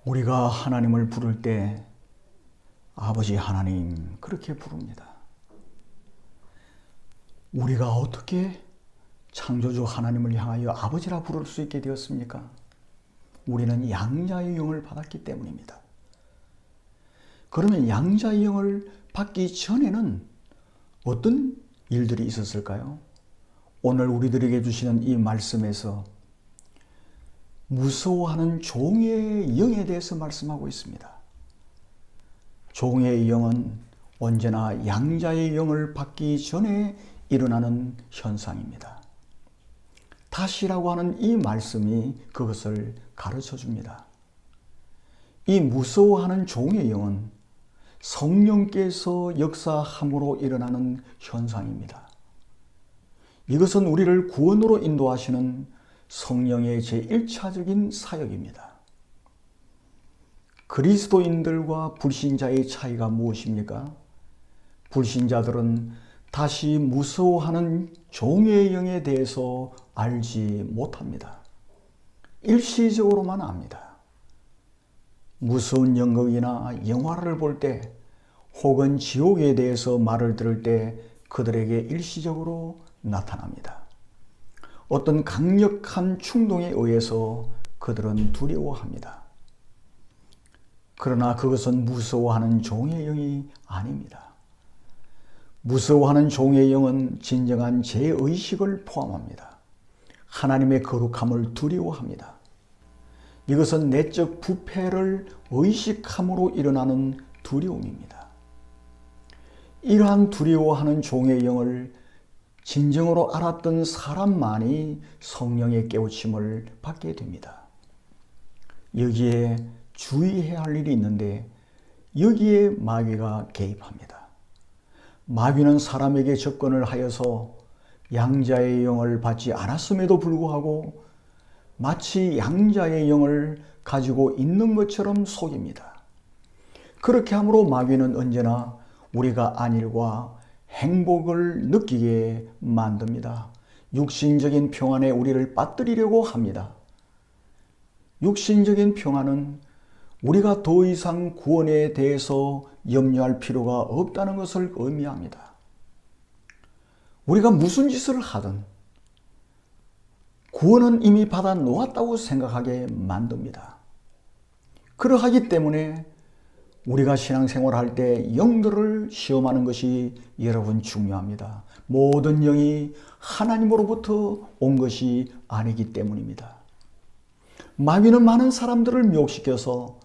우리가 하나님을 부를 때 아버지 하나님 그렇게 부릅니다. 우리가 어떻게 창조주 하나님을 향하여 아버지라 부를 수 있게 되었습니까? 우리는 양자의 영을 받았기 때문입니다. 그러면 양자의 영을 받기 전에는 어떤 일들이 있었을까요? 오늘 우리들에게 주시는 이 말씀에서 무서워하는 종의 영에 대해서 말씀하고 있습니다. 종의 영은 언제나 양자의 영을 받기 전에 일어나는 현상입니다. 다시라고 하는 이 말씀이 그것을 가르쳐 줍니다. 이 무서워하는 종의 영은 성령께서 역사함으로 일어나는 현상입니다. 이것은 우리를 구원으로 인도하시는 성령의 제1차적인 사역입니다. 그리스도인들과 불신자의 차이가 무엇입니까? 불신자들은 다시 무서워하는 종의 영에 대해서 알지 못합니다. 일시적으로만 압니다. 무서운 연극이나 영화를 볼 때 혹은 지옥에 대해서 말을 들을 때 그들에게 일시적으로 나타납니다. 어떤 강력한 충동에 의해서 그들은 두려워합니다. 그러나 그것은 무서워하는 종의 영이 아닙니다. 무서워하는 종의 영은 진정한 죄의식을 포함합니다. 하나님의 거룩함을 두려워합니다. 이것은 내적 부패를 의식함으로 일어나는 두려움입니다. 이러한 두려워하는 종의 영을 진정으로 알았던 사람만이 성령의 깨우침을 받게 됩니다. 여기에 주의해야 할 일이 있는데 여기에 마귀가 개입합니다. 마귀는 사람에게 접근을 하여서 양자의 영을 받지 않았음에도 불구하고 마치 양자의 영을 가지고 있는 것처럼 속입니다. 그렇게 함으로 마귀는 언제나 우리가 안일과 행복을 느끼게 만듭니다. 육신적인 평안에 우리를 빠뜨리려고 합니다. 육신적인 평안은 우리가 더 이상 구원에 대해서 염려할 필요가 없다는 것을 의미합니다. 우리가 무슨 짓을 하든 구원은 이미 받아 놓았다고 생각하게 만듭니다. 그러하기 때문에 우리가 신앙생활할 때 영들을 시험하는 것이 여러분 중요합니다. 모든 영이 하나님으로부터 온 것이 아니기 때문입니다. 마귀는 많은 사람들을 미혹시켜서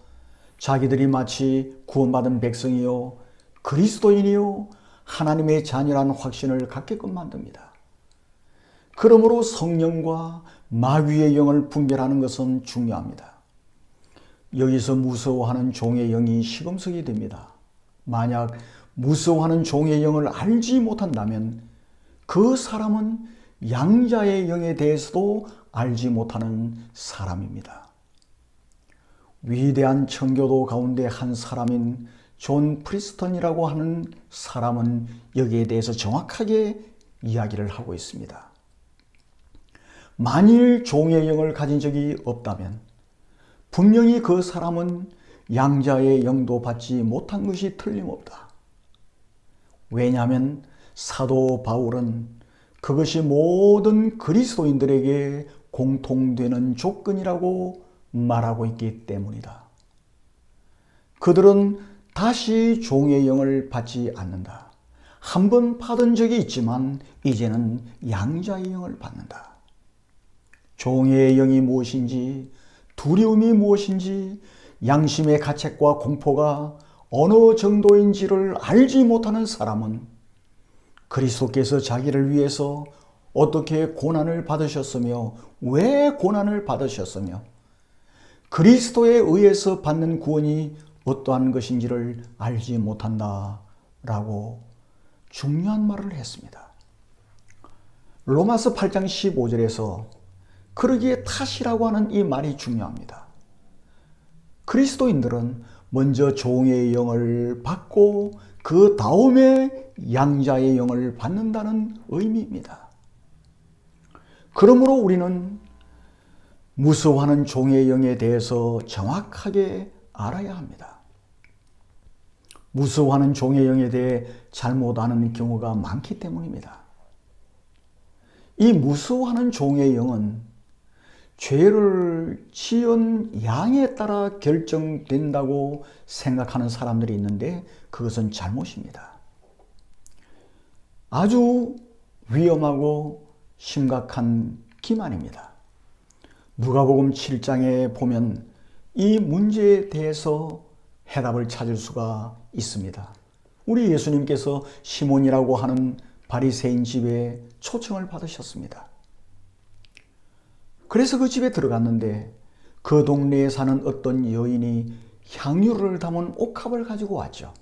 자기들이 마치 구원받은 백성이요 그리스도인이요 하나님의 자녀라는 확신을 갖게끔 만듭니다. 그러므로 성령과 마귀의 영을 분별하는 것은 중요합니다. 여기서 무서워하는 종의 영이 시금석이 됩니다. 만약 무서워하는 종의 영을 알지 못한다면 그 사람은 양자의 영에 대해서도 알지 못하는 사람입니다. 위대한 청교도 가운데 한 사람인 존 프리스턴이라고 하는 사람은 여기에 대해서 정확하게 이야기를 하고 있습니다. 만일 종의 영을 가진 적이 없다면 분명히 그 사람은 양자의 영도 받지 못한 것이 틀림없다. 왜냐하면 사도 바울은 그것이 모든 그리스도인들에게 공통되는 조건이라고 말하고 있기 때문이다. 그들은 다시 종의 영을 받지 않는다. 한 번 받은 적이 있지만 이제는 양자의 영을 받는다. 종의 영이 무엇인지, 두려움이 무엇인지, 양심의 가책과 공포가 어느 정도인지를 알지 못하는 사람은 그리스도께서 자기를 위해서 어떻게 고난을 받으셨으며 왜 고난을 받으셨으며 그리스도에 의해서 받는 구원이 어떠한 것인지를 알지 못한다라고 중요한 말을 했습니다. 로마서 8장 15절에서 그러기에 탓이라고 하는 이 말이 중요합니다. 그리스도인들은 먼저 종의 영을 받고 그 다음에 양자의 영을 받는다는 의미입니다. 그러므로 우리는 무서워하는 종의 영에 대해서 정확하게 알아야 합니다. 무서워하는 종의 영에 대해 잘못 아는 경우가 많기 때문입니다. 이 무서워하는 종의 영은 죄를 지은 양에 따라 결정된다고 생각하는 사람들이 있는데 그것은 잘못입니다. 아주 위험하고 심각한 기만입니다. 누가복음 7장에 보면 이 문제에 대해서 해답을 찾을 수가 있습니다. 우리 예수님께서 시몬이라고 하는 바리새인 집에 초청을 받으셨습니다. 그래서 그 집에 들어갔는데 그 동네에 사는 어떤 여인이 향유를 담은 옥합을 가지고 왔죠.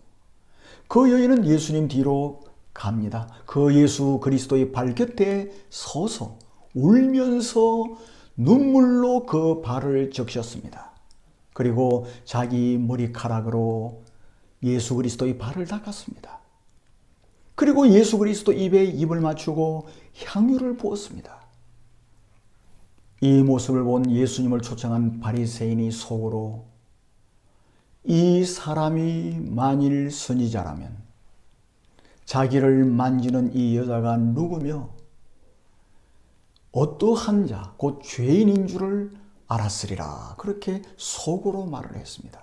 그 여인은 예수님 뒤로 갑니다. 그 예수 그리스도의 발곁에 서서 울면서 눈물로 그 발을 적셨습니다. 그리고 자기 머리카락으로 예수 그리스도의 발을 닦았습니다. 그리고 예수 그리스도 입에 입을 맞추고 향유를 부었습니다. 이 모습을 본 예수님을 초청한 바리새인이 속으로 이 사람이 만일 선지자라면 자기를 만지는 이 여자가 누구며 어떠한 자, 곧 죄인인 줄을 알았으리라. 그렇게 속으로 말을 했습니다.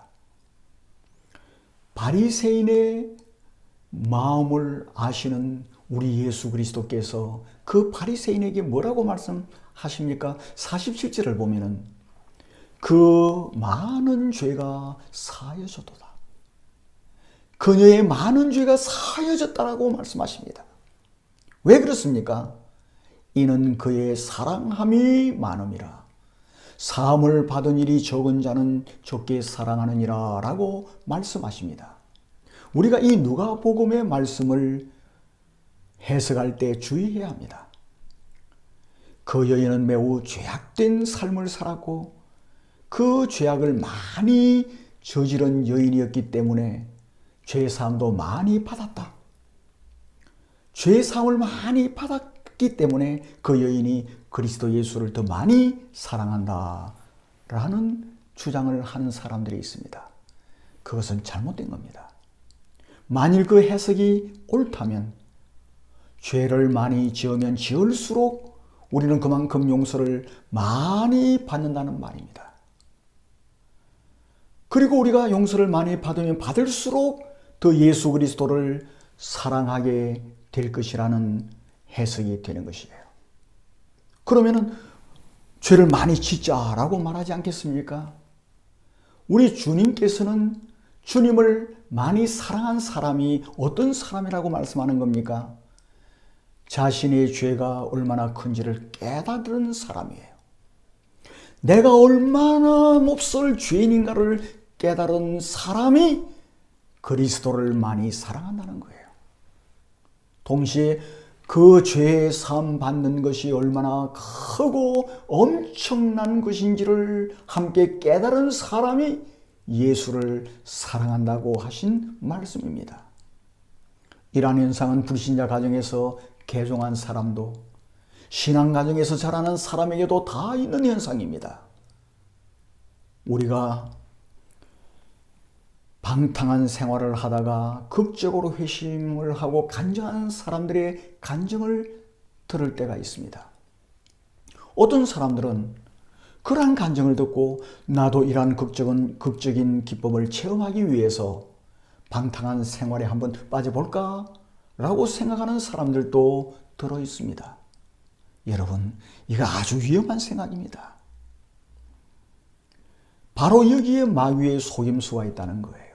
바리새인의 마음을 아시는 우리 예수 그리스도께서 그 바리새인에게 뭐라고 말씀하십니까? 47절을 보면은 그 많은 죄가 사여졌도다. 그녀의 많은 죄가 사여졌다라고 말씀하십니다. 왜 그렇습니까? 이는 그의 사랑함이 많음이라. 사함을 받은 일이 적은 자는 적게 사랑하느니라 라고 말씀하십니다. 우리가 이 누가복음의 말씀을 해석할 때 주의해야 합니다. 그 여인은 매우 죄악된 삶을 살았고 그 죄악을 많이 저지른 여인이었기 때문에 죄사함도 많이 받았다. 죄사함을 많이 받았기 때문에 그 여인이 그리스도 예수를 더 많이 사랑한다 라는 주장을 하는 사람들이 있습니다. 그것은 잘못된 겁니다. 만일 그 해석이 옳다면 죄를 많이 지으면 지을수록 우리는 그만큼 용서를 많이 받는다는 말입니다. 그리고 우리가 용서를 많이 받으면 받을수록 더 예수 그리스도를 사랑하게 될 것이라는 해석이 되는 것이에요. 그러면은 죄를 많이 짓자라고 말하지 않겠습니까? 우리 주님께서는 주님을 많이 사랑한 사람이 어떤 사람이라고 말씀하는 겁니까? 자신의 죄가 얼마나 큰지를 깨달은 사람이에요. 내가 얼마나 몹쓸 죄인인가를 깨달은 사람이 그리스도를 많이 사랑한다는 거예요. 동시에 그 죄의 사함 받는 것이 얼마나 크고 엄청난 것인지를 함께 깨달은 사람이 예수를 사랑한다고 하신 말씀입니다. 이러한 현상은 불신자 가정에서 개종한 사람도 신앙 가정에서 자라는 사람에게도 다 있는 현상입니다. 우리가 방탕한 생활을 하다가 극적으로 회심을 하고 간증하는 사람들의 간증을 들을 때가 있습니다. 어떤 사람들은 그러한 간증을 듣고 나도 이러한 극적인 기쁨을 체험하기 위해서 방탕한 생활에 한번 빠져볼까? 라고 생각하는 사람들도 들어 있습니다. 여러분, 이거 아주 위험한 생각입니다. 바로 여기에 마귀의 속임수가 있다는 거예요.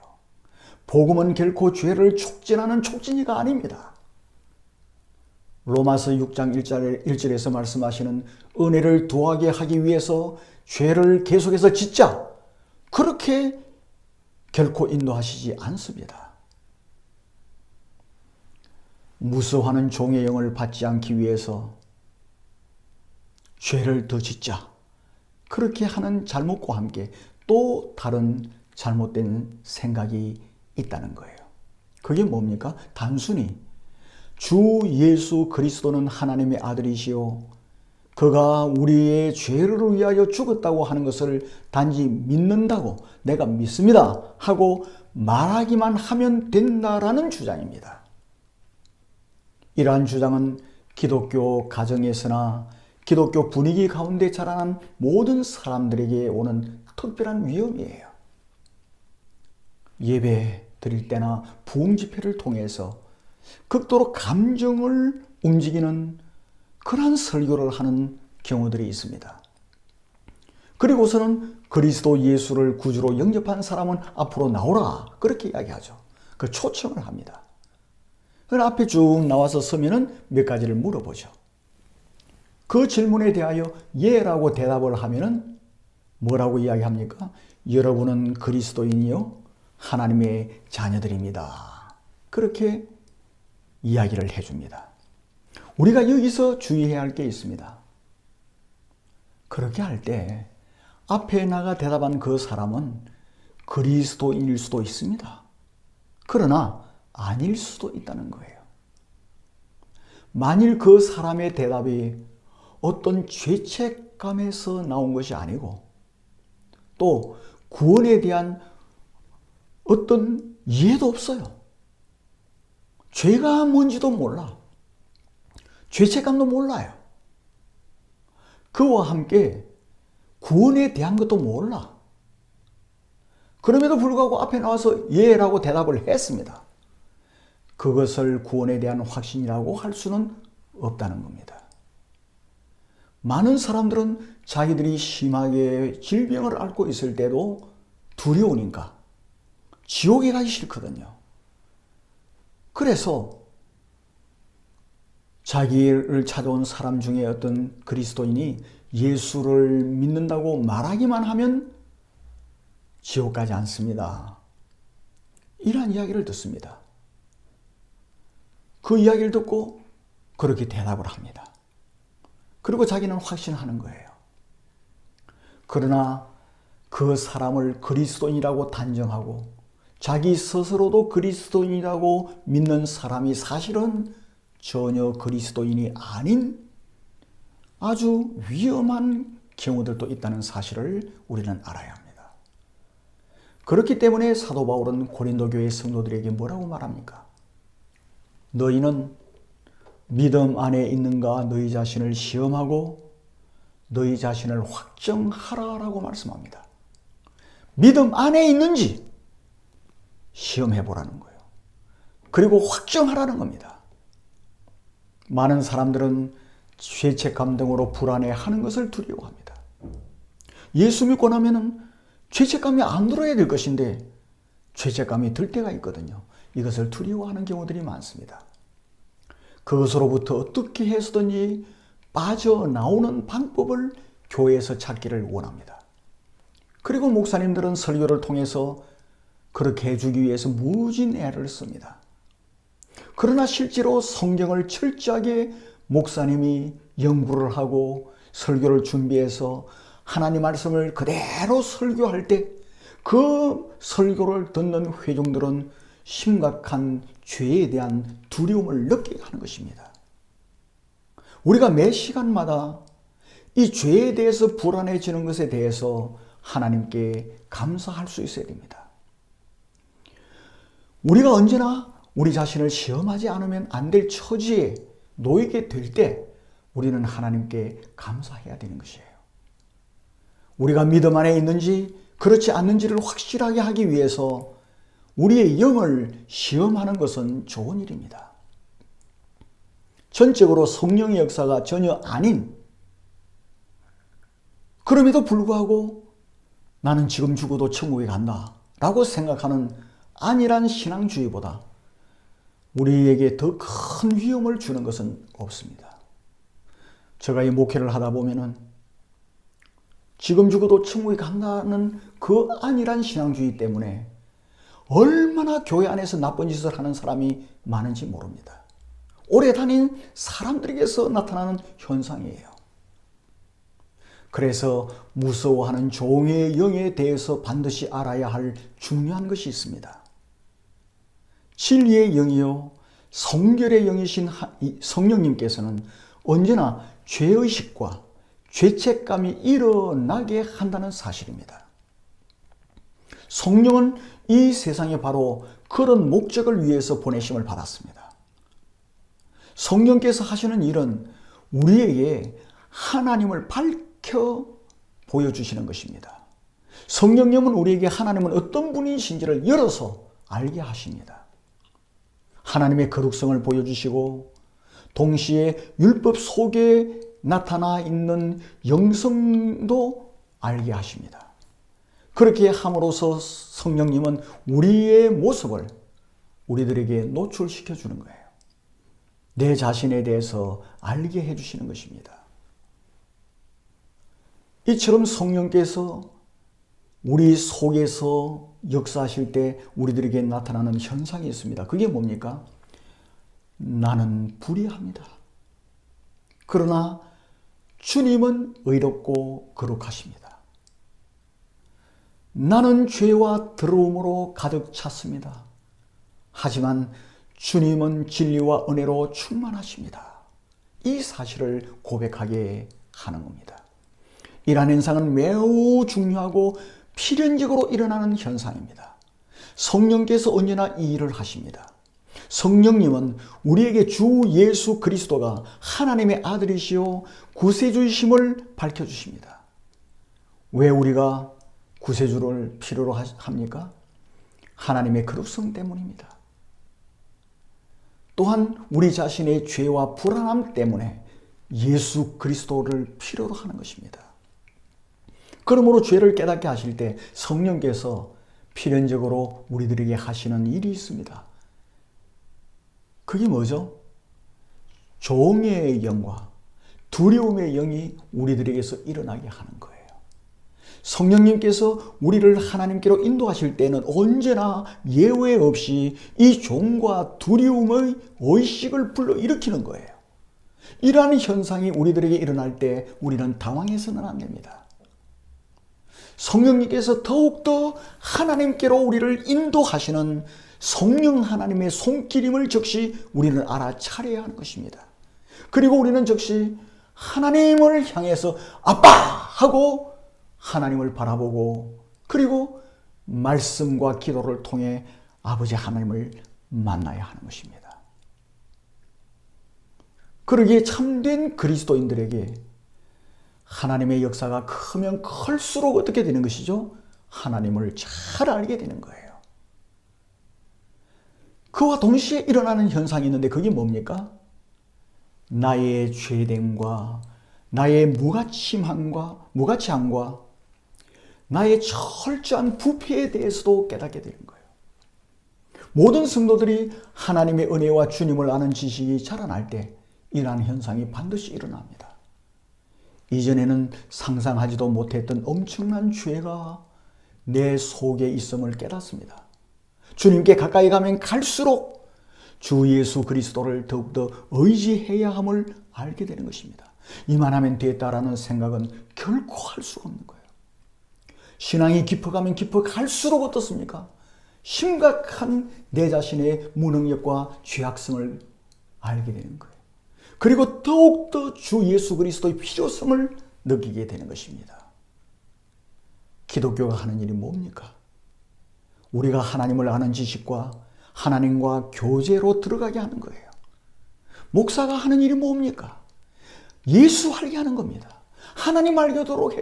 복음은 결코 죄를 촉진하는 촉진이가 아닙니다. 로마서 6장 1절에서 말씀하시는 은혜를 더하게 하기 위해서 죄를 계속해서 짓자, 그렇게 결코 인도하시지 않습니다. 무서워하는 종의 영을 받지 않기 위해서 죄를 더 짓자, 그렇게 하는 잘못과 함께 또 다른 잘못된 생각이 있다는 거예요. 그게 뭡니까? 단순히 주 예수 그리스도는 하나님의 아들이시오, 그가 우리의 죄를 위하여 죽었다고 하는 것을 단지 믿는다고 내가 믿습니다 하고 말하기만 하면 된다라는 주장입니다. 이러한 주장은 기독교 가정에서나 기독교 분위기 가운데 자라난 모든 사람들에게 오는 특별한 위험이에요. 예배 드릴 때나 부흥 집회를 통해서 극도로 감정을 움직이는 그러한 설교를 하는 경우들이 있습니다. 그리고서는 그리스도 예수를 구주로 영접한 사람은 앞으로 나오라 그렇게 이야기하죠. 그 초청을 합니다. 그 앞에 쭉 나와서 서면은 몇 가지를 물어보죠. 그 질문에 대하여 예라고 대답을 하면은 뭐라고 이야기합니까? 여러분은 그리스도인이요 하나님의 자녀들입니다. 그렇게 이야기를 해줍니다. 우리가 여기서 주의해야 할 게 있습니다. 그렇게 할 때 앞에 나가 대답한 그 사람은 그리스도인일 수도 있습니다. 그러나 아닐 수도 있다는 거예요. 만일 그 사람의 대답이 어떤 죄책감에서 나온 것이 아니고 또 구원에 대한 어떤 이해도 없어요. 죄가 뭔지도 몰라. 죄책감도 몰라요. 그와 함께 구원에 대한 것도 몰라. 그럼에도 불구하고 앞에 나와서 예라고 대답을 했습니다. 그것을 구원에 대한 확신이라고 할 수는 없다는 겁니다. 많은 사람들은 자기들이 심하게 질병을 앓고 있을 때도 두려우니까 지옥에 가기 싫거든요. 그래서 자기를 찾아온 사람 중에 어떤 그리스도인이 예수를 믿는다고 말하기만 하면 지옥 가지 않습니다. 이러한 이야기를 듣습니다. 그 이야기를 듣고 그렇게 대답을 합니다. 그리고 자기는 확신하는 거예요. 그러나 그 사람을 그리스도인이라고 단정하고 자기 스스로도 그리스도인이라고 믿는 사람이 사실은 전혀 그리스도인이 아닌 아주 위험한 경우들도 있다는 사실을 우리는 알아야 합니다. 그렇기 때문에 사도 바울은 고린도 교회 성도들에게 뭐라고 말합니까? 너희는 믿음 안에 있는가 너희 자신을 시험하고 너희 자신을 확정하라라고 말씀합니다. 믿음 안에 있는지 시험해 보라는 거예요. 그리고 확정하라는 겁니다. 많은 사람들은 죄책감 등으로 불안해하는 것을 두려워합니다. 예수 믿고 나면은 죄책감이 안 들어야 될 것인데 죄책감이 들 때가 있거든요. 이것을 두려워하는 경우들이 많습니다. 그것으로부터 어떻게 해서든지 빠져나오는 방법을 교회에서 찾기를 원합니다. 그리고 목사님들은 설교를 통해서 그렇게 해주기 위해서 무진 애를 씁니다. 그러나 실제로 성경을 철저하게 목사님이 연구를 하고 설교를 준비해서 하나님 말씀을 그대로 설교할 때 그 설교를 듣는 회중들은 심각한 죄에 대한 두려움을 느끼게 하는 것입니다. 우리가 매 시간마다 이 죄에 대해서 불안해지는 것에 대해서 하나님께 감사할 수 있어야 됩니다. 우리가 언제나 우리 자신을 시험하지 않으면 안 될 처지에 놓이게 될 때 우리는 하나님께 감사해야 되는 것이에요. 우리가 믿음 안에 있는지 그렇지 않는지를 확실하게 하기 위해서 우리의 영을 시험하는 것은 좋은 일입니다. 전적으로 성령의 역사가 전혀 아닌, 그럼에도 불구하고 나는 지금 죽어도 천국에 간다 라고 생각하는 안일한 신앙주의보다 우리에게 더 큰 위험을 주는 것은 없습니다. 제가 이 목회를 하다 보면은 지금 죽어도 천국에 간다는 그 안일한 신앙주의 때문에 얼마나 교회 안에서 나쁜 짓을 하는 사람이 많은지 모릅니다. 오래 다닌 사람들에게서 나타나는 현상이에요. 그래서 무서워하는 종의 영에 대해서 반드시 알아야 할 중요한 것이 있습니다. 진리의 영이요 성결의 영이신 성령님께서는 언제나 죄의식과 죄책감이 일어나게 한다는 사실입니다. 성령은 이 세상에 바로 그런 목적을 위해서 보내심을 받았습니다. 성령께서 하시는 일은 우리에게 하나님을 밝혀 보여주시는 것입니다. 성령님은 우리에게 하나님은 어떤 분이신지를 열어서 알게 하십니다. 하나님의 거룩성을 보여주시고 동시에 율법 속에 나타나 있는 영성도 알게 하십니다. 그렇게 함으로써 성령님은 우리의 모습을 우리들에게 노출시켜 주는 거예요. 내 자신에 대해서 알게 해주시는 것입니다. 이처럼 성령께서 우리 속에서 역사하실 때 우리들에게 나타나는 현상이 있습니다. 그게 뭡니까? 나는 불의합니다. 그러나 주님은 의롭고 거룩하십니다. 나는 죄와 더러움으로 가득 찼습니다. 하지만 주님은 진리와 은혜로 충만하십니다. 이 사실을 고백하게 하는 겁니다. 이러한 현상은 매우 중요하고 필연적으로 일어나는 현상입니다. 성령께서 언제나 이 일을 하십니다. 성령님은 우리에게 주 예수 그리스도가 하나님의 아들이시요 구세주이심을 밝혀주십니다. 왜 우리가 구세주를 필요로 합니까? 하나님의 거룩성 때문입니다. 또한 우리 자신의 죄와 불안함 때문에 예수 그리스도를 필요로 하는 것입니다. 그러므로 죄를 깨닫게 하실 때 성령께서 필연적으로 우리들에게 하시는 일이 있습니다. 그게 뭐죠? 종의 영과 두려움의 영이 우리들에게서 일어나게 하는 거예요. 성령님께서 우리를 하나님께로 인도하실 때는 언제나 예외 없이 이 종과 두려움의 의식을 불러일으키는 거예요. 이러한 현상이 우리들에게 일어날 때 우리는 당황해서는 안 됩니다. 성령님께서 더욱더 하나님께로 우리를 인도하시는 성령 하나님의 손길임을 즉시 우리는 알아차려야 하는 것입니다. 그리고 우리는 즉시 하나님을 향해서 아빠! 하고 하나님을 바라보고 그리고 말씀과 기도를 통해 아버지 하나님을 만나야 하는 것입니다. 그러기에 참된 그리스도인들에게 하나님의 역사가 크면 클수록 어떻게 되는 것이죠? 하나님을 잘 알게 되는 거예요. 그와 동시에 일어나는 현상이 있는데 그게 뭡니까? 나의 죄됨과 나의 무가치함과 나의 철저한 부패에 대해서도 깨닫게 되는 거예요. 모든 성도들이 하나님의 은혜와 주님을 아는 지식이 자라날 때 이러한 현상이 반드시 일어납니다. 이전에는 상상하지도 못했던 엄청난 죄가 내 속에 있음을 깨닫습니다. 주님께 가까이 가면 갈수록 주 예수 그리스도를 더욱더 의지해야 함을 알게 되는 것입니다. 이만하면 됐다라는 생각은 결코 할 수가 없는 거예요. 신앙이 깊어가면 깊어갈수록 어떻습니까? 심각한 내 자신의 무능력과 죄악성을 알게 되는 거예요. 그리고 더욱더 주 예수 그리스도의 필요성을 느끼게 되는 것입니다. 기독교가 하는 일이 뭡니까? 우리가 하나님을 아는 지식과 하나님과 교제로 들어가게 하는 거예요. 목사가 하는 일이 뭡니까? 예수 알게 하는 겁니다. 하나님 알게도록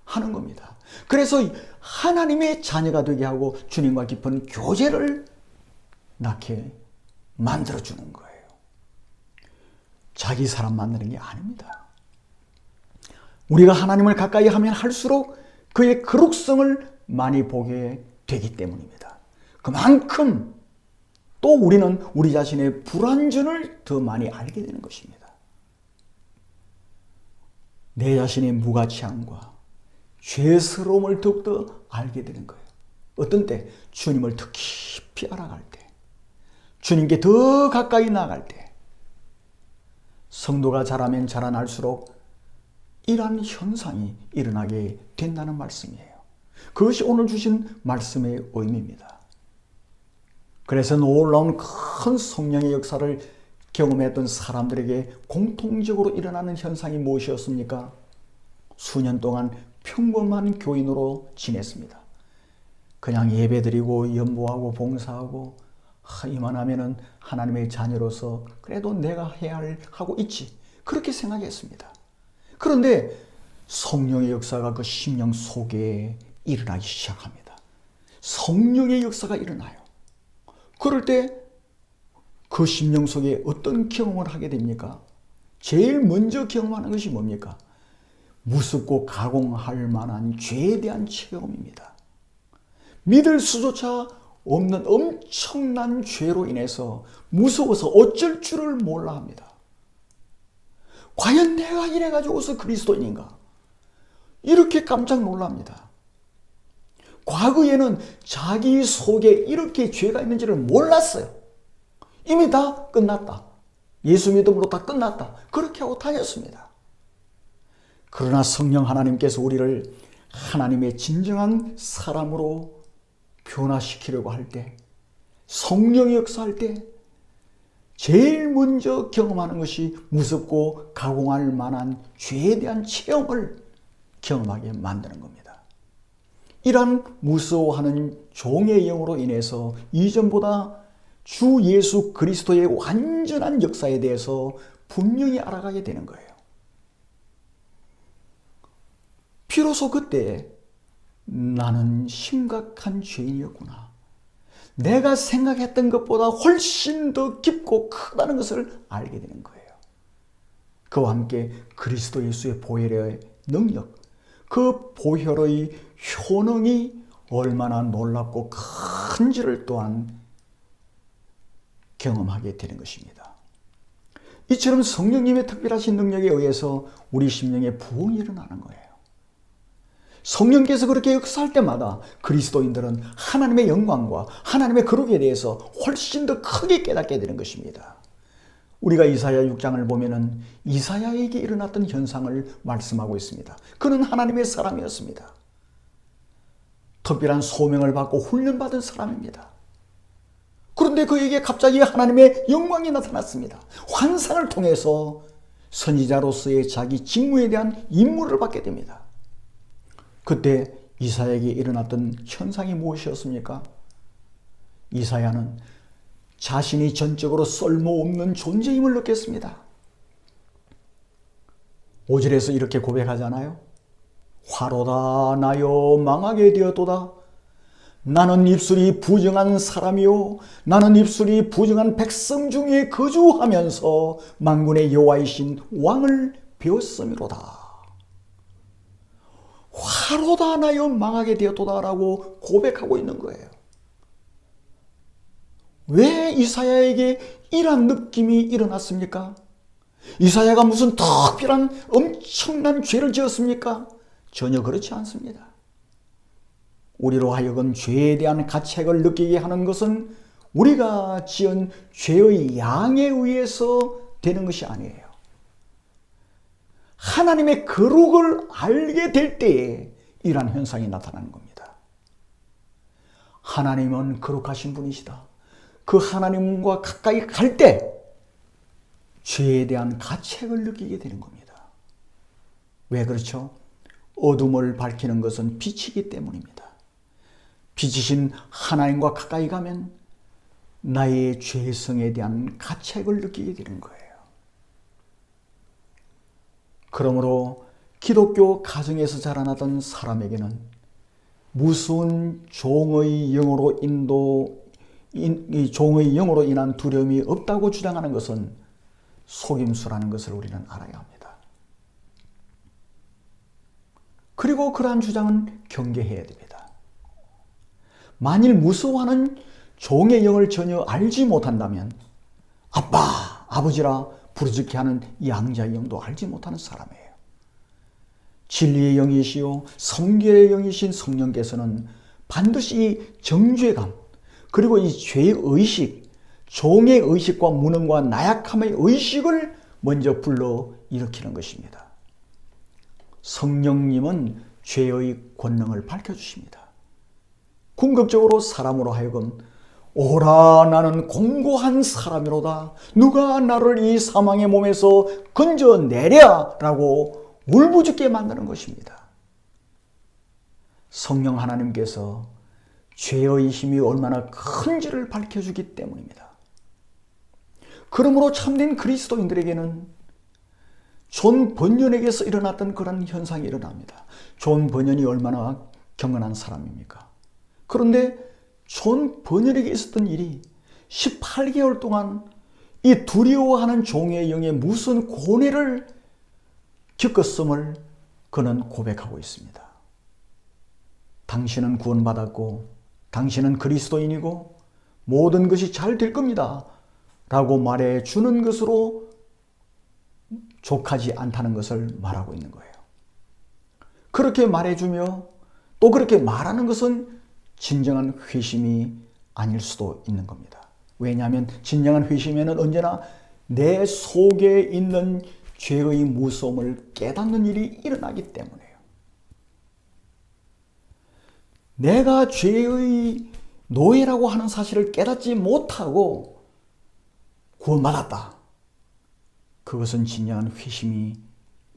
하는 겁니다. 그래서 하나님의 자녀가 되게 하고 주님과 깊은 교제를 낳게 만들어주는 거예요. 자기 사람 만드는 게 아닙니다. 우리가 하나님을 가까이 하면 할수록 그의 거룩성을 많이 보게 되기 때문입니다. 그만큼 또 우리는 우리 자신의 불완전을 더 많이 알게 되는 것입니다. 내 자신의 무가치함과 죄스러움을 더욱더 알게 되는 거예요. 어떤 때? 주님을 더 깊이 알아갈 때, 주님께 더 가까이 나아갈 때, 성도가 자라면 자라날수록 이러한 현상이 일어나게 된다는 말씀이에요. 그것이 오늘 주신 말씀의 의미입니다. 그래서 놀라운 큰 성령의 역사를 경험했던 사람들에게 공통적으로 일어나는 현상이 무엇이었습니까? 수년 동안 평범한 교인으로 지냈습니다. 그냥 예배드리고 연보하고 봉사하고 이만하면은 하나님의 자녀로서 그래도 내가 해야 하고 있지, 그렇게 생각했습니다. 그런데 성령의 역사가 그 심령 속에 일어나기 시작합니다. 성령의 역사가 일어나요. 그럴 때 그 심령 속에 어떤 경험을 하게 됩니까? 제일 먼저 경험하는 것이 뭡니까? 무섭고 가공할 만한 죄에 대한 체험입니다. 믿을 수조차 없는 엄청난 죄로 인해서 무서워서 어쩔 줄을 몰라 합니다. 과연 내가 이래가지고서 그리스도인인가? 이렇게 깜짝 놀랍니다. 과거에는 자기 속에 이렇게 죄가 있는지를 몰랐어요. 이미 다 끝났다. 예수 믿음으로 다 끝났다. 그렇게 하고 다녔습니다. 그러나 성령 하나님께서 우리를 하나님의 진정한 사람으로 변화시키려고 할 때, 성령이 역사할 때 제일 먼저 경험하는 것이 무섭고 가공할 만한 죄에 대한 체험을 경험하게 만드는 겁니다. 이러한 무서워하는 종의 영으로 인해서 이전보다 주 예수 그리스도의 완전한 역사에 대해서 분명히 알아가게 되는 거예요. 비로소 그때 나는 심각한 죄인이었구나, 내가 생각했던 것보다 훨씬 더 깊고 크다는 것을 알게 되는 거예요. 그와 함께 그리스도 예수의 보혈의 능력, 그 보혈의 효능이 얼마나 놀랍고 큰지를 또한 경험하게 되는 것입니다. 이처럼 성령님의 특별하신 능력에 의해서 우리 심령에 부흥이 일어나는 거예요. 성령께서 그렇게 역사할 때마다 그리스도인들은 하나님의 영광과 하나님의 거룩에 대해서 훨씬 더 크게 깨닫게 되는 것입니다. 우리가 이사야 6장을 보면은 이사야에게 일어났던 현상을 말씀하고 있습니다. 그는 하나님의 사람이었습니다. 특별한 소명을 받고 훈련받은 사람입니다. 그런데 그에게 갑자기 하나님의 영광이 나타났습니다. 환상을 통해서 선지자로서의 자기 직무에 대한 임무를 받게 됩니다. 그때 이사야에게 일어났던 현상이 무엇이었습니까? 이사야는 자신이 전적으로 쓸모없는 존재임을 느꼈습니다. 5절에서 이렇게 고백하잖아요. 화로다 나여 망하게 되었도다. 나는 입술이 부정한 사람이요, 나는 입술이 부정한 백성 중에 거주하면서 만군의 여호와이신 왕을 배웠음이로다. 화로다 나여 망하게 되었도다라고 고백하고 있는 거예요. 왜 이사야에게 이러한 느낌이 일어났습니까? 이사야가 무슨 특별한 엄청난 죄를 지었습니까? 전혀 그렇지 않습니다. 우리로 하여금 죄에 대한 가책을 느끼게 하는 것은 우리가 지은 죄의 양에 의해서 되는 것이 아니에요. 하나님의 거룩을 알게 될 때에 이러한 현상이 나타나는 겁니다. 하나님은 거룩하신 분이시다. 그 하나님과 가까이 갈 때 죄에 대한 가책을 느끼게 되는 겁니다. 왜 그렇죠? 어둠을 밝히는 것은 빛이기 때문입니다. 빛이신 하나님과 가까이 가면 나의 죄성에 대한 가책을 느끼게 되는 거예요. 그러므로 기독교 가정에서 자라나던 사람에게는 무서운 종의 영으로 인한 두려움이 없다고 주장하는 것은 속임수라는 것을 우리는 알아야 합니다. 그리고 그러한 주장은 경계해야 됩니다. 만일 무서워하는 종의 영을 전혀 알지 못한다면 아빠, 아버지라 부르짖게 하는 양자의 영도 알지 못하는 사람이에요. 진리의 영이시요 성결의 영이신 성령께서는 반드시 정죄감, 그리고 이 죄의식, 종의 의식과 무능과 나약함의 의식을 먼저 불러 일으키는 것입니다. 성령님은 죄의 권능을 밝혀주십니다. 궁극적으로 사람으로 하여금 오라 나는 공고한 사람이로다. 누가 나를 이 사망의 몸에서 건져내랴 라고 울부짖게 만드는 것입니다. 성령 하나님께서 죄의 힘이 얼마나 큰지를 밝혀주기 때문입니다. 그러므로 참된 그리스도인들에게는 존 번연에게서 일어났던 그런 현상이 일어납니다. 존 번연이 얼마나 경건한 사람입니까? 그런데 존 번연에게 있었던 일이 18개월 동안 이 두려워하는 종의 영에 무슨 고뇌를 겪었음을 그는 고백하고 있습니다. 당신은 구원받았고 당신은 그리스도인이고 모든 것이 잘 될 겁니다 라고 말해주는 것으로 족하지 않다는 것을 말하고 있는 거예요. 그렇게 말해주며 또 그렇게 말하는 것은 진정한 회심이 아닐 수도 있는 겁니다. 왜냐하면 진정한 회심에는 언제나 내 속에 있는 죄의 무서움을 깨닫는 일이 일어나기 때문이에요. 내가 죄의 노예라고 하는 사실을 깨닫지 못하고 구원받았다. 그것은 진정한 회심이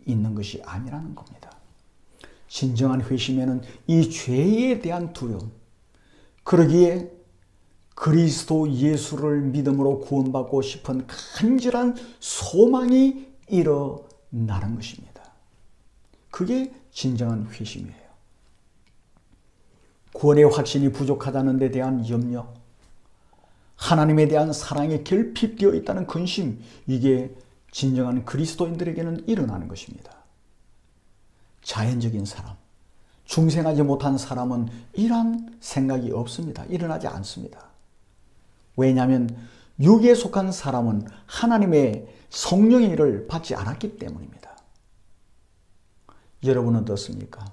있는 것이 아니라는 겁니다. 진정한 회심에는 이 죄에 대한 두려움, 그러기에 그리스도 예수를 믿음으로 구원받고 싶은 간절한 소망이 일어나는 것입니다. 그게 진정한 회심이에요. 구원의 확신이 부족하다는 데 대한 염려, 하나님에 대한 사랑에 결핍되어 있다는 근심, 이게 진정한 그리스도인들에게는 일어나는 것입니다. 자연적인 사람, 중생하지 못한 사람은 이러한 생각이 없습니다. 일어나지 않습니다. 왜냐하면 육에 속한 사람은 하나님의 성령의 일을 받지 않았기 때문입니다. 여러분은 어떻습니까?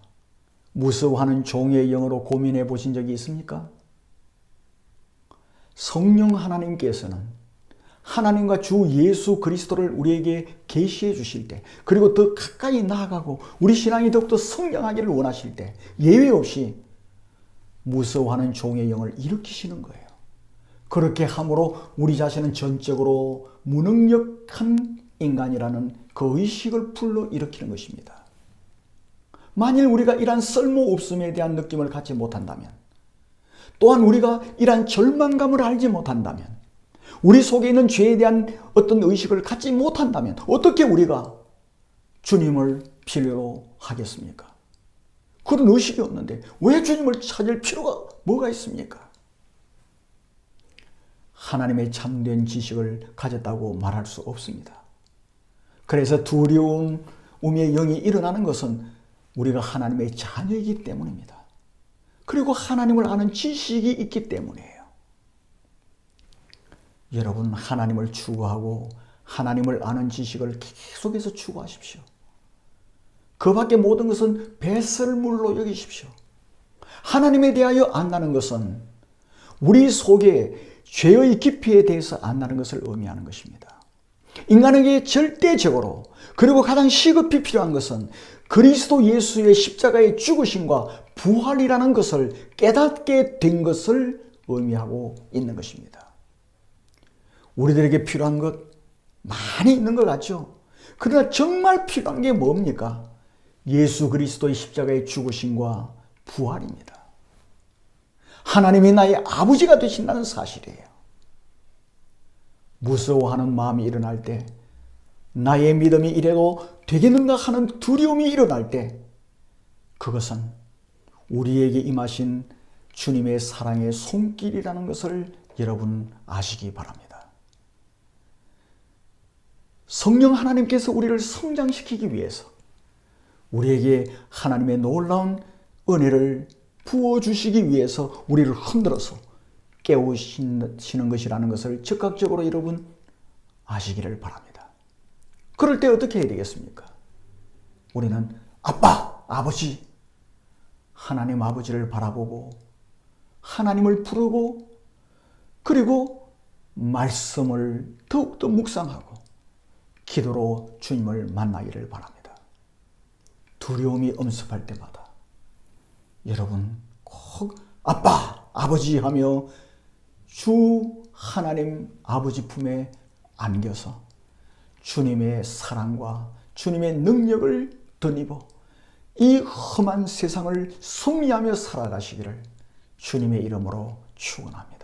무서워하는 종의 영으로 고민해 보신 적이 있습니까? 성령 하나님께서는 하나님과 주 예수 그리스도를 우리에게 계시해 주실 때, 그리고 더 가까이 나아가고 우리 신앙이 더욱더 성장하기를 원하실 때 예외 없이 무서워하는 종의 영을 일으키시는 거예요. 그렇게 함으로 우리 자신은 전적으로 무능력한 인간이라는 그 의식을 불러일으키는 것입니다. 만일 우리가 이러한 쓸모없음에 대한 느낌을 갖지 못한다면, 또한 우리가 이러한 절망감을 알지 못한다면, 우리 속에 있는 죄에 대한 어떤 의식을 갖지 못한다면 어떻게 우리가 주님을 필요로 하겠습니까? 그런 의식이 없는데 왜 주님을 찾을 필요가 뭐가 있습니까? 하나님의 참된 지식을 가졌다고 말할 수 없습니다. 그래서 두려움의 영이 일어나는 것은 우리가 하나님의 자녀이기 때문입니다. 그리고 하나님을 아는 지식이 있기 때문이에요. 여러분, 하나님을 추구하고 하나님을 아는 지식을 계속해서 추구하십시오. 그 밖에 모든 것은 배설물로 여기십시오. 하나님에 대하여 안다는 것은 우리 속에 죄의 깊이에 대해서 안다는 것을 의미하는 것입니다. 인간에게 절대적으로, 그리고 가장 시급히 필요한 것은 그리스도 예수의 십자가의 죽으심과 부활이라는 것을 깨닫게 된 것을 의미하고 있는 것입니다. 우리들에게 필요한 것 많이 있는 것 같죠? 그러나 정말 필요한 게 뭡니까? 예수 그리스도의 십자가의 죽으심과 부활입니다. 하나님이 나의 아버지가 되신다는 사실이에요. 무서워하는 마음이 일어날 때, 나의 믿음이 이래도 되겠는가 하는 두려움이 일어날 때, 그것은 우리에게 임하신 주님의 사랑의 손길이라는 것을 여러분 아시기 바랍니다. 성령 하나님께서 우리를 성장시키기 위해서 우리에게 하나님의 놀라운 은혜를 부어주시기 위해서 우리를 흔들어서 깨우시는 것이라는 것을 즉각적으로 여러분 아시기를 바랍니다. 그럴 때 어떻게 해야 되겠습니까? 우리는 아빠, 아버지, 하나님 아버지를 바라보고 하나님을 부르고, 그리고 말씀을 더욱더 묵상하고 기도로 주님을 만나기를 바랍니다. 두려움이 엄습할 때마다 여러분 꼭 아빠, 아버지 하며 주 하나님 아버지 품에 안겨서 주님의 사랑과 주님의 능력을 덧입어 이 험한 세상을 승리하며 살아가시기를 주님의 이름으로 축원합니다.